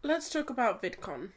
Let's talk about Vidcon.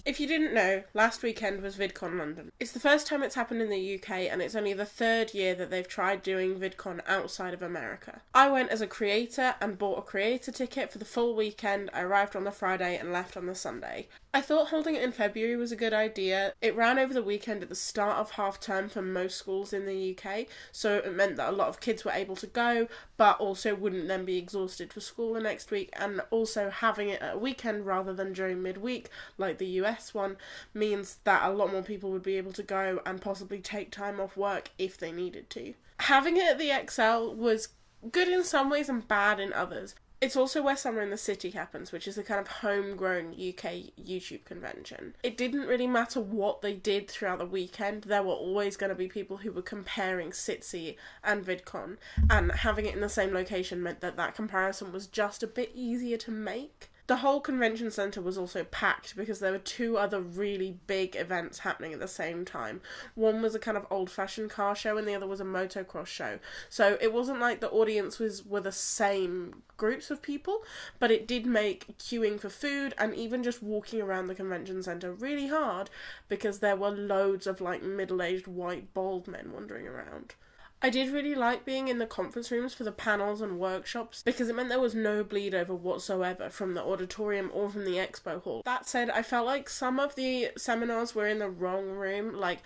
If you didn't know, last weekend was Vidcon London. It's the first time it's happened in the UK, and it's only the third year that they've tried doing Vidcon outside of America. I went as a creator and bought a creator ticket for the full weekend. I arrived on the Friday and left on the Sunday. I thought holding it in February was a good idea. It ran over the weekend at the start of half term for most schools in the UK, so it meant that a lot of kids were able to go, but also wouldn't then be exhausted for school the next week, and also having it at a weekend rather than during midweek, like the US one, means that a lot more people would be able to go and possibly take time off work if they needed to. Having it at the XL was good in some ways and bad in others. It's also where Summer in the City happens, which is a kind of homegrown UK YouTube convention. It didn't really matter what they did throughout the weekend. There were always going to be people who were comparing Sitsi and Vidcon, and having it in the same location meant that that comparison was just a bit easier to make. The whole convention centre was also packed because there were two other really big events happening at the same time. One was a kind of old-fashioned car show and the other was a motocross show. So it wasn't like the audience were the same groups of people, but it did make queuing for food and even just walking around the convention centre really hard because there were loads of like middle-aged white bald men wandering around. I did really like being in the conference rooms for the panels and workshops because it meant there was no bleed over whatsoever from the auditorium or from the Expo Hall. That said, I felt like some of the seminars were in the wrong room. Like,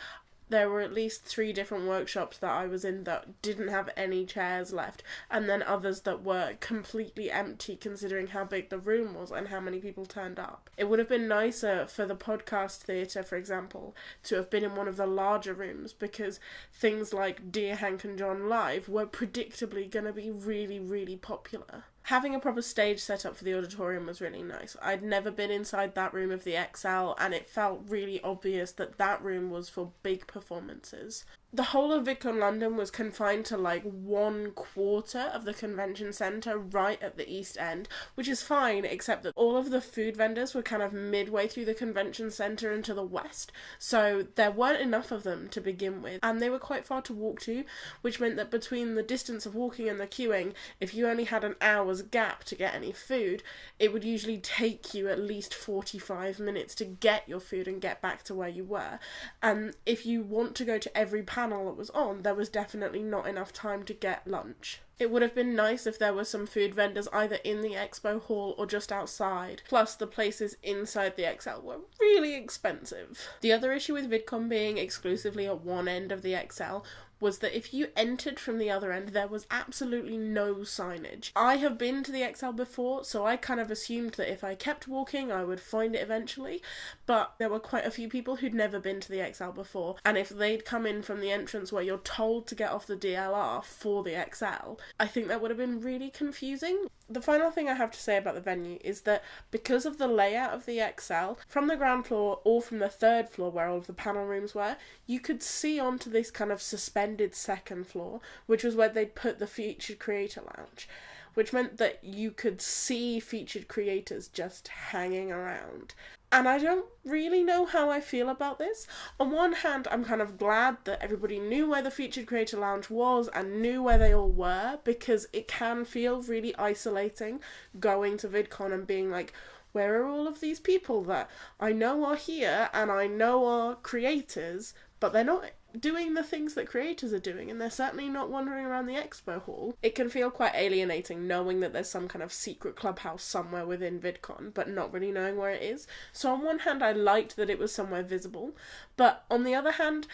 there were at least 3 different workshops that I was in that didn't have any chairs left, and then others that were completely empty considering how big the room was and how many people turned up. It would have been nicer for the podcast theatre, for example, to have been in one of the larger rooms because things like Dear Hank and John Live were predictably going to be really, really popular. Having a proper stage set up for the auditorium was really nice. I'd never been inside that room of the XL, and it felt really obvious that that room was for big performances. The whole of Vidcon London was confined to like 1/4 of the convention centre right at the east end, which is fine, except that all of the food vendors were kind of midway through the convention centre and to the west, so there weren't enough of them to begin with, and they were quite far to walk to, which meant that between the distance of walking and the queuing, if you only had an hour's gap to get any food, it would usually take you at least 45 minutes to get your food and get back to where you were. And if you want to go to every panel that was on, there was definitely not enough time to get lunch. It would have been nice if there were some food vendors either in the Expo Hall or just outside. Plus, the places inside the XL were really expensive. The other issue with VidCon being exclusively at one end of the XL was that if you entered from the other end, there was absolutely no signage. I have been to the XL before, so I kind of assumed that if I kept walking, I would find it eventually, but there were quite a few people who'd never been to the XL before, and if they'd come in from the entrance where you're told to get off the DLR for the XL, I think that would have been really confusing. The final thing I have to say about the venue is that because of the layout of the XL, from the ground floor or from the third floor where all of the panel rooms were, you could see onto this kind of suspended second floor, which was where they'd put the featured creator lounge, which meant that you could see featured creators just hanging around. And I don't really know how I feel about this. On one hand, I'm kind of glad that everybody knew where the Featured Creator Lounge was and knew where they all were, because it can feel really isolating going to VidCon and being like, where are all of these people that I know are here and I know are creators, but they're not doing the things that creators are doing, and they're certainly not wandering around the Expo Hall. It can feel quite alienating knowing that there's some kind of secret clubhouse somewhere within VidCon, but not really knowing where it is. So on one hand, I liked that it was somewhere visible, but on the other hand,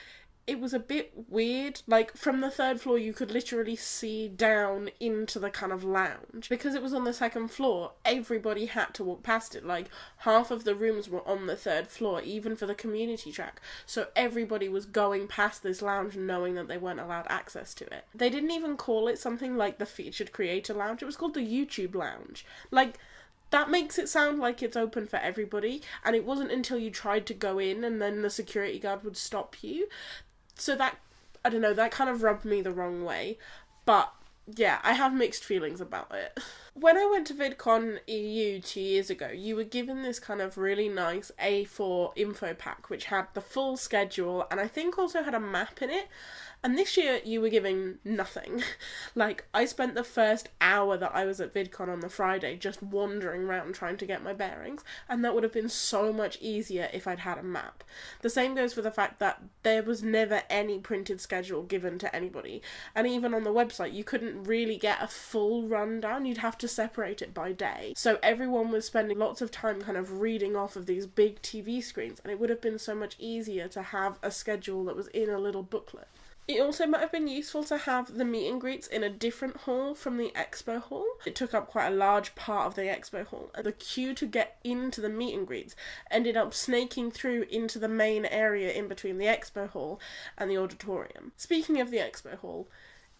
it was a bit weird. Like, from the third floor, you could literally see down into the kind of lounge. Because it was on the second floor, everybody had to walk past it. Like, half of the rooms were on the third floor, even for the community track. So everybody was going past this lounge knowing that they weren't allowed access to it. They didn't even call it something like the Featured Creator Lounge. It was called the YouTube Lounge. Like, that makes it sound like it's open for everybody, and it wasn't until you tried to go in and then the security guard would stop you. So that, I don't know, that kind of rubbed me the wrong way. But yeah, I have mixed feelings about it. When I went to VidCon EU 2 years ago, you were given this kind of really nice A4 info pack, which had the full schedule, and I think also had a map in it. And this year, you were given nothing. Like, I spent the first hour that I was at VidCon on the Friday just wandering around trying to get my bearings, and that would have been so much easier if I'd had a map. The same goes for the fact that there was never any printed schedule given to anybody, and even on the website, you couldn't really get a full rundown. You'd have to separate it by day. So everyone was spending lots of time kind of reading off of these big TV screens, and it would have been so much easier to have a schedule that was in a little booklet. It also might have been useful to have the meet and greets in a different hall from the Expo Hall. It took up quite a large part of the Expo Hall, and the queue to get into the meet and greets ended up snaking through into the main area in between the Expo Hall and the auditorium. Speaking of the Expo Hall,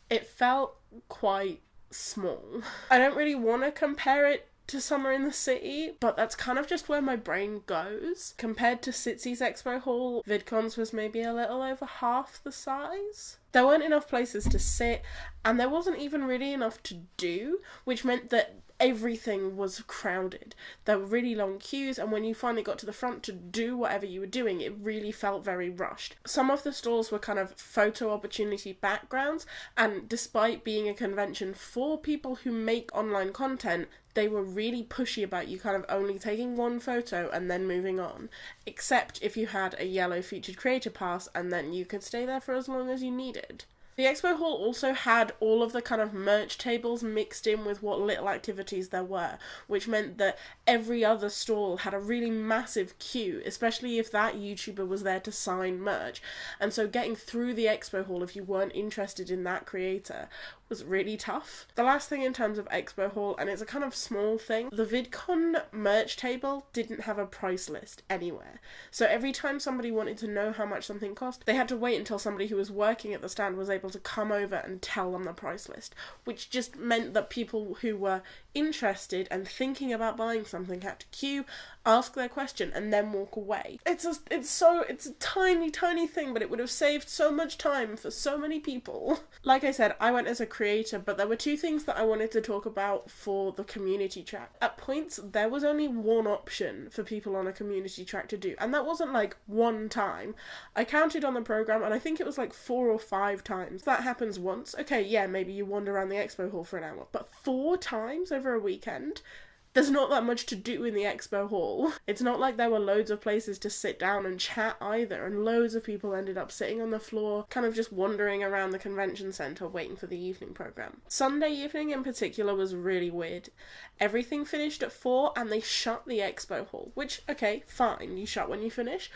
it felt quite small. I don't really want to compare it to Summer in the City, but that's kind of just where my brain goes. Compared to Sitsy's Expo Hall, VidCon's was maybe a little over half the size. There weren't enough places to sit, and there wasn't even really enough to do, which meant that everything was crowded. There were really long queues, and when you finally got to the front to do whatever you were doing, it really felt very rushed. Some of the stalls were kind of photo opportunity backgrounds, and despite being a convention for people who make online content, they were really pushy about you kind of only taking one photo and then moving on, except if you had a yellow featured creator pass, and then you could stay there for as long as you needed. The Expo Hall also had all of the kind of merch tables mixed in with what little activities there were, which meant that every other stall had a really massive queue, especially if that YouTuber was there to sign merch. And so getting through the Expo Hall if you weren't interested in that creator was really tough. The last thing in terms of Expo Hall, and it's a kind of small thing, the VidCon merch table didn't have a price list anywhere. So every time somebody wanted to know how much something cost, they had to wait until somebody who was working at the stand was able to come over and tell them the price list, which just meant that people who were interested and thinking about buying something had to queue, ask their question, and then walk away. It's a tiny thing, but it would have saved so much time for so many people. Like I said, I went as a creator, but there were two things that I wanted to talk about for the community track. At points, there was only one option for people on a community track to do, and that wasn't like one time. I counted on the program, and I think it was like 4 or 5 times. That happens once. Okay, yeah, maybe you wander around the Expo Hall for an hour, but 4 times over a weekend? There's not that much to do in the Expo Hall. It's not like there were loads of places to sit down and chat either, and loads of people ended up sitting on the floor, kind of just wandering around the convention centre waiting for the evening programme. Sunday evening in particular was really weird. Everything finished at 4 and they shut the Expo Hall, which, okay, fine, you shut when you finish,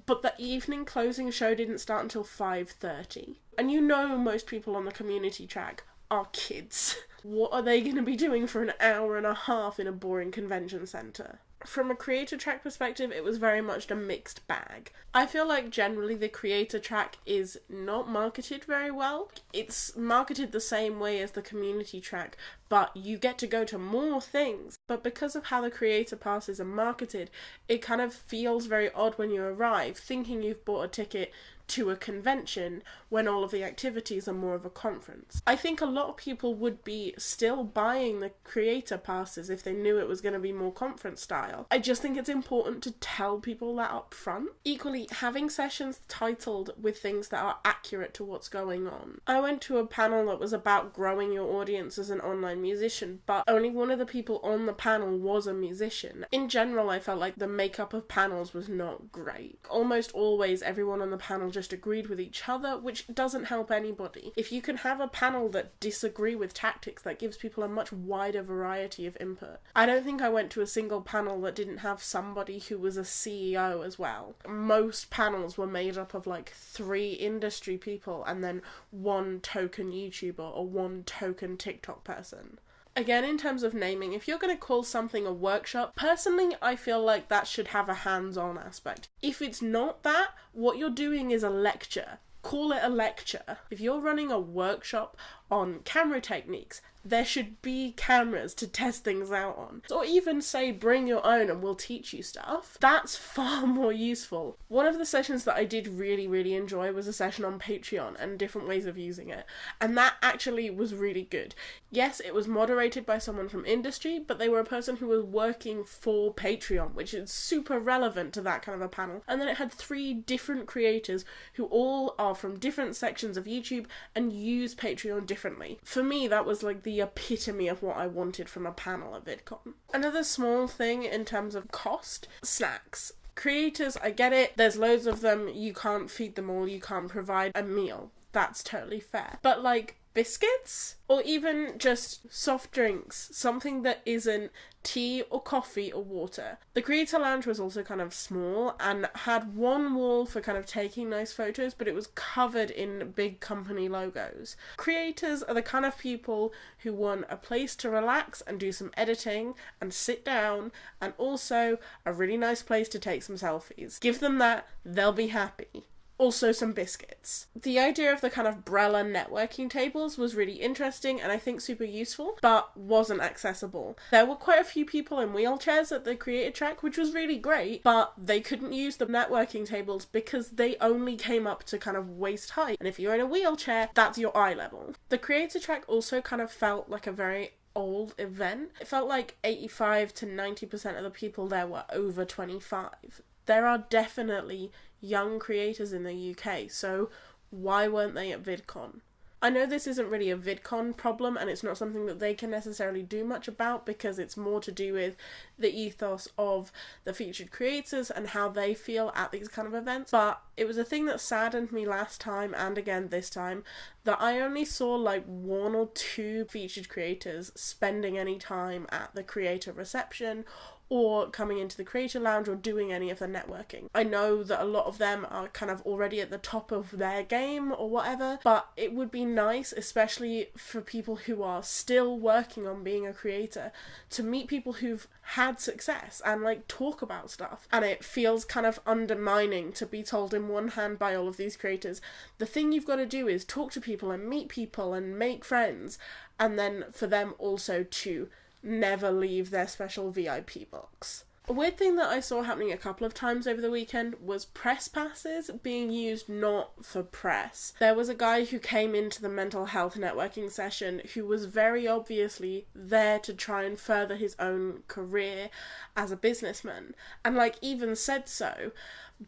but the evening closing show didn't start until 5:30. And you know most people on the community track are kids. What are they going to be doing for an hour and a half in a boring convention centre? From a creator track perspective, it was very much a mixed bag. I feel like generally the creator track is not marketed very well. It's marketed the same way as the community track, but you get to go to more things. But because of how the creator passes are marketed, it kind of feels very odd when you arrive, thinking you've bought a ticket to a convention when all of the activities are more of a conference. I think a lot of people would be still buying the creator passes if they knew it was going to be more conference style. I just think it's important to tell people that up front. Equally, having sessions titled with things that are accurate to what's going on. I went to a panel that was about growing your audience as an online musician, but only one of the people on the panel was a musician. In general, I felt like the makeup of panels was not great. Almost always everyone on the panel just agreed with each other, which doesn't help anybody. If you can have a panel that disagree with tactics, that gives people a much wider variety of input. I don't think I went to a single panel that didn't have somebody who was a CEO as well. Most panels were made up of like 3 industry people and then 1 token YouTuber or 1 token TikTok person. Again, in terms of naming, if you're going to call something a workshop, personally, I feel like that should have a hands-on aspect. If it's not that, what you're doing is a lecture. Call it a lecture. If you're running a workshop on camera techniques, there should be cameras to test things out on. Or even say, bring your own and we'll teach you stuff. That's far more useful. One of the sessions that I did really, really enjoy was a session on Patreon and different ways of using it. And that actually was really good. Yes, it was moderated by someone from industry, but they were a person who was working for Patreon, which is super relevant to that kind of a panel. And then it had 3 different creators who all are from different sections of YouTube and use Patreon differently. For me, that was like the epitome of what I wanted from a panel at VidCon. Another small thing in terms of cost, snacks. Creators, I get it, there's loads of them, you can't feed them all, you can't provide a meal. That's totally fair. But like, biscuits? Or even just soft drinks, something that isn't tea or coffee or water. The creator lounge was also kind of small and had one wall for kind of taking nice photos, but it was covered in big company logos. Creators are the kind of people who want a place to relax and do some editing and sit down, and also a really nice place to take some selfies. Give them that, they'll be happy. Also some biscuits. The idea of the kind of Brella networking tables was really interesting and I think super useful, but wasn't accessible. There were quite a few people in wheelchairs at the creator track, which was really great, but they couldn't use the networking tables because they only came up to kind of waist height. And if you're in a wheelchair, that's your eye level. The creator track also kind of felt like a very old event. It felt like 85 to 90% of the people there were over 25. There are definitely young creators in the UK, so why weren't they at VidCon? I know this isn't really a VidCon problem and it's not something that they can necessarily do much about because it's more to do with the ethos of the featured creators and how they feel at these kind of events, but it was a thing that saddened me last time and again this time that I only saw like 1 or 2 featured creators spending any time at the creator reception or coming into the creator lounge or doing any of the networking. I know that a lot of them are kind of already at the top of their game or whatever, but it would be nice, especially for people who are still working on being a creator, to meet people who've had success and like talk about stuff. And it feels kind of undermining to be told in one hand by all of these creators, the thing you've got to do is talk to people and meet people and make friends, and then for them also to never leave their special VIP box. A weird thing that I saw happening a couple of times over the weekend was press passes being used not for press. There was a guy who came into the mental health networking session who was very obviously there to try and further his own career as a businessman, and like even said so,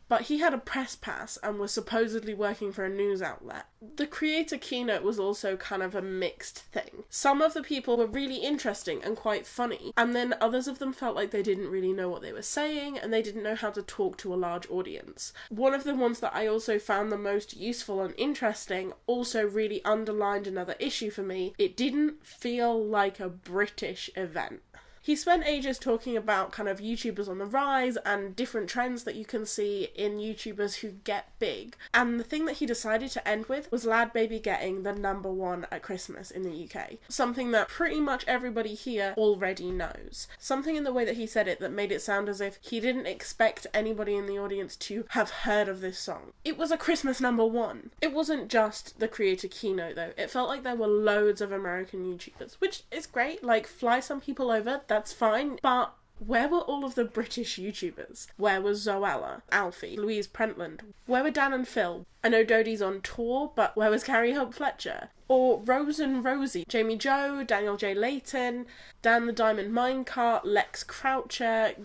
but he had a press pass and was supposedly working for a news outlet. The creator keynote was also kind of a mixed thing. Some of the people were really interesting and quite funny, and then others of them felt like they didn't really know what they were saying and they didn't know how to talk to a large audience. One of the ones that I also found the most useful and interesting also really underlined another issue for me. It didn't feel like a British event. He spent ages talking about kind of YouTubers on the rise and different trends that you can see in YouTubers who get big. And the thing that he decided to end with was Lad Baby getting the #1 at Christmas in the UK. Something that pretty much everybody here already knows. Something in the way that he said it that made it sound as if he didn't expect anybody in the audience to have heard of this song. It was a Christmas #1. It wasn't just the creator keynote though. It felt like there were loads of American YouTubers, which is great. Like, fly some people over, that's fine, but where were all of the British YouTubers? Where was Zoella, Alfie, Louise Prentland? Where were Dan and Phil? I know Dodie's on tour, but where was Carrie Hope Fletcher? Or Rose and Rosie, Jamie Joe, Daniel J. Layton, Dan the Diamond Minecart, Lex Croucher,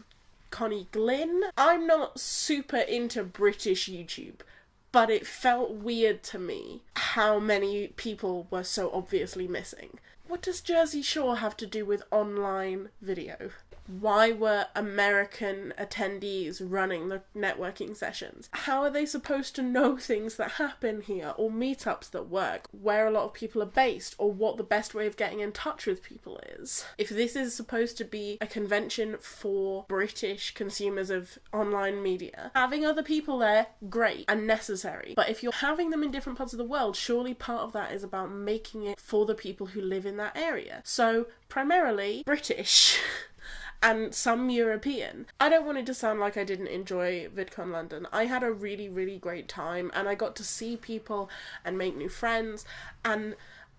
Connie Glynn? I'm not super into British YouTube, but it felt weird to me how many people were so obviously missing. What does Jersey Shore have to do with online video? Why were American attendees running the networking sessions? How are they supposed to know things that happen here, or meetups that work, where a lot of people are based, or what the best way of getting in touch with people is? If this is supposed to be a convention for British consumers of online media, having other people there, great and necessary. But if you're having them in different parts of the world, surely part of that is about making it for the people who live in that area. So, primarily British. And some European. I don't want it to sound like I didn't enjoy Vidcon London. I had a really, really great time and I got to see people and make new friends, and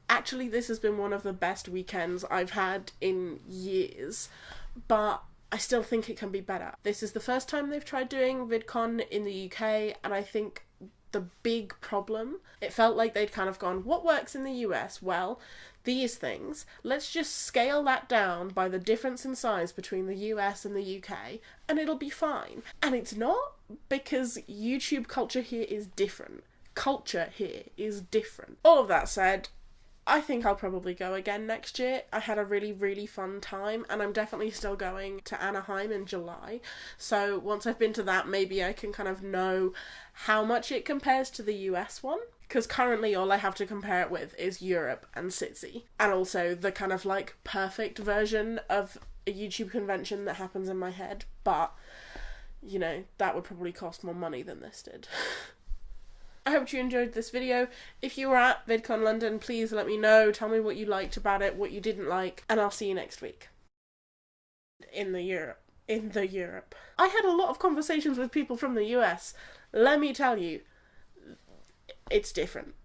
Actually, this has been one of the best weekends I've had in years, but I still think it can be better. This is the first time they've tried doing VidCon in the UK, and I think the big problem, it felt like they'd kind of gone, what works in the US? Well, these things. Let's just scale that down by the difference in size between the US and the UK, and it'll be fine. And it's not, because YouTube culture here is different. Culture here is different. All of that said, I think I'll probably go again next year. I had a really, really fun time, and I'm definitely still going to Anaheim in July. So once I've been to that, maybe I can kind of know how much it compares to the US one. Because currently all I have to compare it with is Europe and Sydney. And also the kind of like perfect version of a YouTube convention that happens in my head. But, you know, that would probably cost more money than this did. I hope you enjoyed this video. If you were at Vidcon London, please let me know. Tell me what you liked about it, what you didn't like, and I'll see you next week. In the Europe. I had a lot of conversations with people from the US. Let me tell you, it's different.